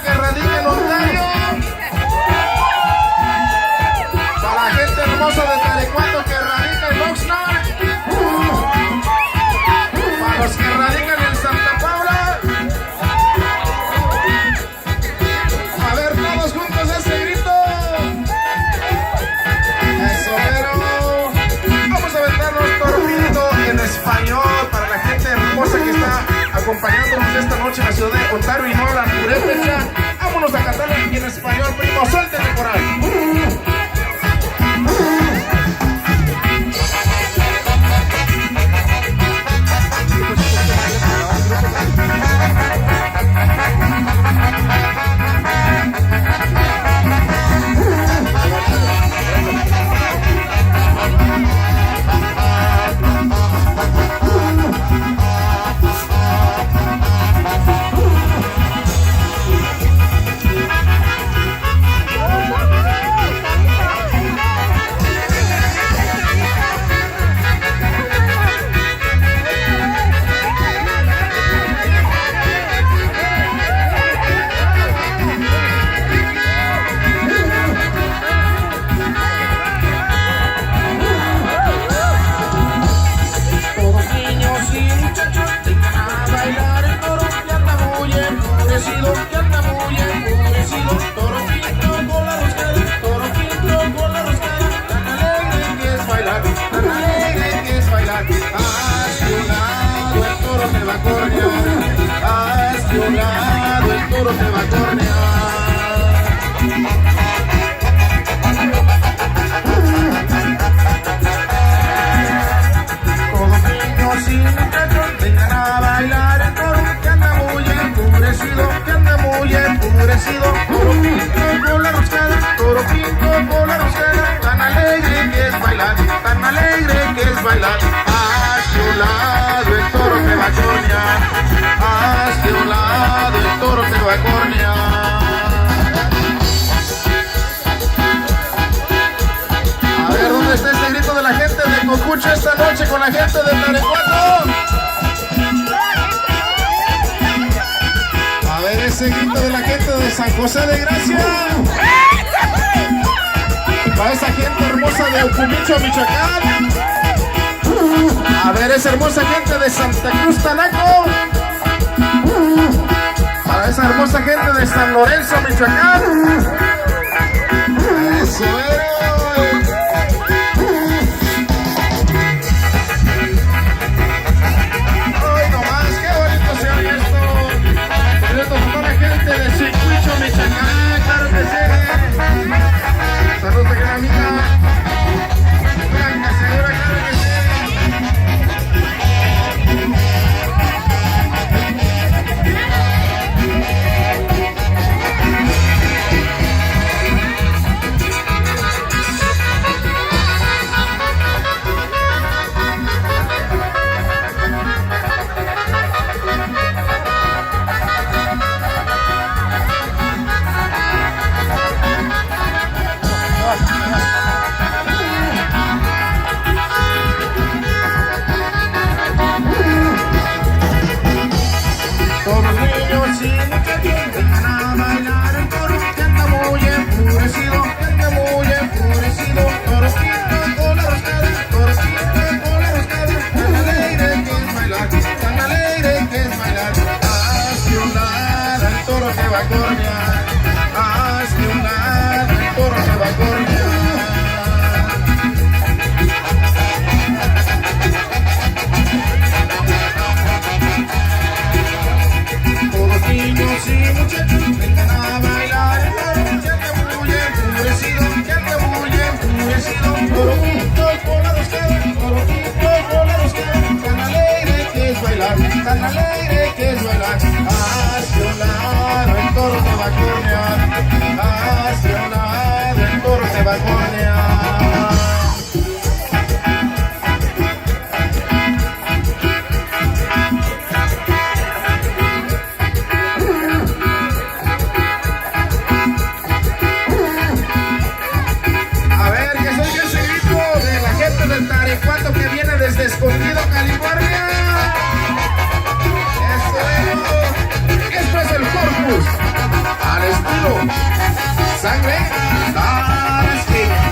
que radica en Ontario. Para la gente hermosa de Tarecuato que radica en Oxnard. Para los que radican en Santa Paula. A ver todos juntos ese grito. Eso, pero vamos a aventarnos tornito en español para la gente hermosa que está acompañándonos esta noche en la ciudad de Ontario y no la purépecha. Vámonos a cantarle aquí en español, primo, suéltete por ahí. Esta noche con la gente de Tarecuato. A ver ese grito de la gente de San José de Gracia. Para esa gente hermosa de Ocumicho, Michoacán. A ver esa hermosa gente de Santa Cruz, Tanaco. Para esa hermosa gente de San Lorenzo, Michoacán. Eso es. De Circuito Michoacán, claro que sí. Saludos a gran amiga Blanca Segura, claro que sí. toroquitos volados quedan, toroquitos volados quedan, tan alegre que es bailar, tan alegre que es bailar. Hacia un lado el toro te va a cornear, hacia un lado el toro te va a cornear. Tarecuato que viene desde Escondido, California. Esto es el Corpus al estilo Sangre Tarasqueña.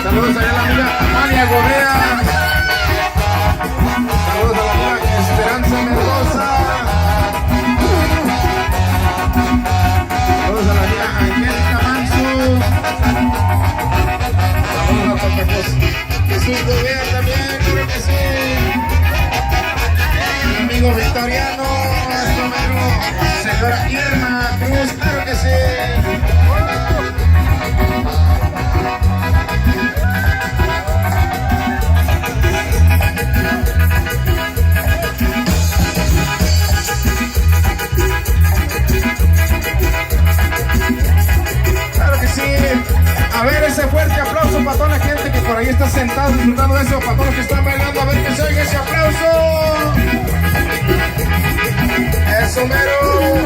Saludos allá a la amiga Amalia Gorrea. Saludos a la amiga Esperanza Mendoza. Saludos a la amiga Angélica Manso. Saludos a Santa Cruz. Jesús Gobea también, creo que sí. Mi amigo Victoriano, señora Irma Cruz, claro que sí. A ver, ese fuerte aplauso para toda la gente que por ahí está sentada disfrutando de eso, para todos los que están bailando, a ver que se oiga ese aplauso. Eso mero.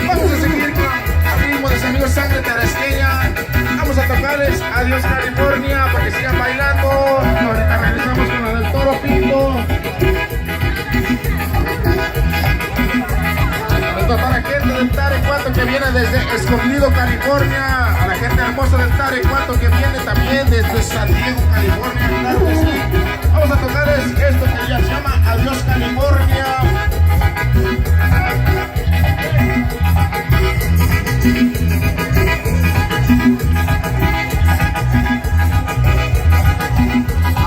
Vamos a seguir con el ritmo de sus amigos Sangre Tarasqueña. Vamos a tocarles Adiós California para que sigan bailando. Ahorita regresamos con la del Toro Pinto. toda la gente del Tarecuato que viene desde Escondido, California. A la gente hermosa del Tarecuato que viene también desde San Diego, California. Claro que sí. Vamos a tocarles esto que ya se llama Adiós California.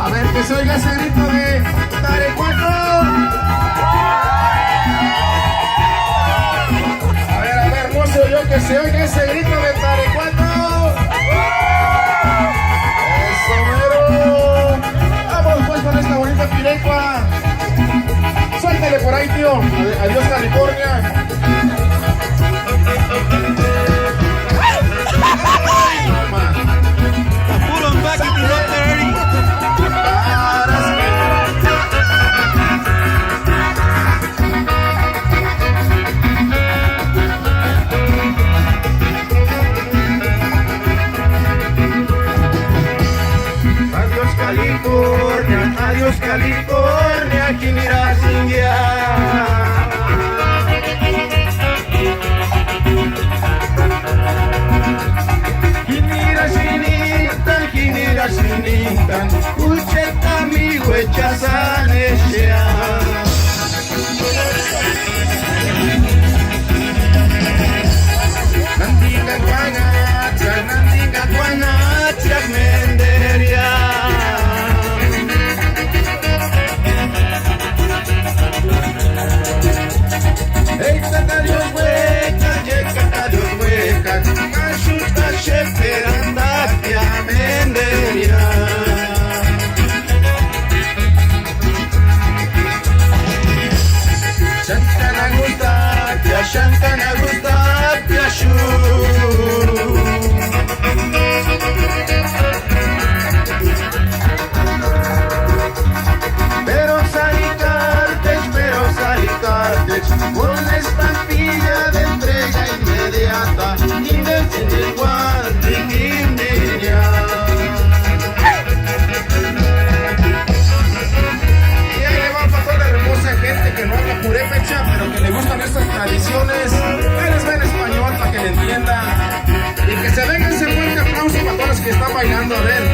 A ver que se oiga ese grito de Tarecuato. A ver, no se oyó que se oiga ese grito de Tarecuato. Eso mero. Vamos pues con esta bonita pirecua. Suéltale por ahí, tío. Adiós California. Adiós California, Kinira Singia. Kinira Sinitan, Ucheta mi huechazanesha. Nantinga guanacha, menderia. Shantana gusta pero salicartes con la estampilla de entrega inmediata y desde el guardiquinilla. Y ahí va para toda la hermosa gente que no habla purépecha, pero que le gustan estas tradiciones. Ahí les va en español para que le entiendan. Y que se venga ese fuerte aplauso para todos los que están bailando. A ver.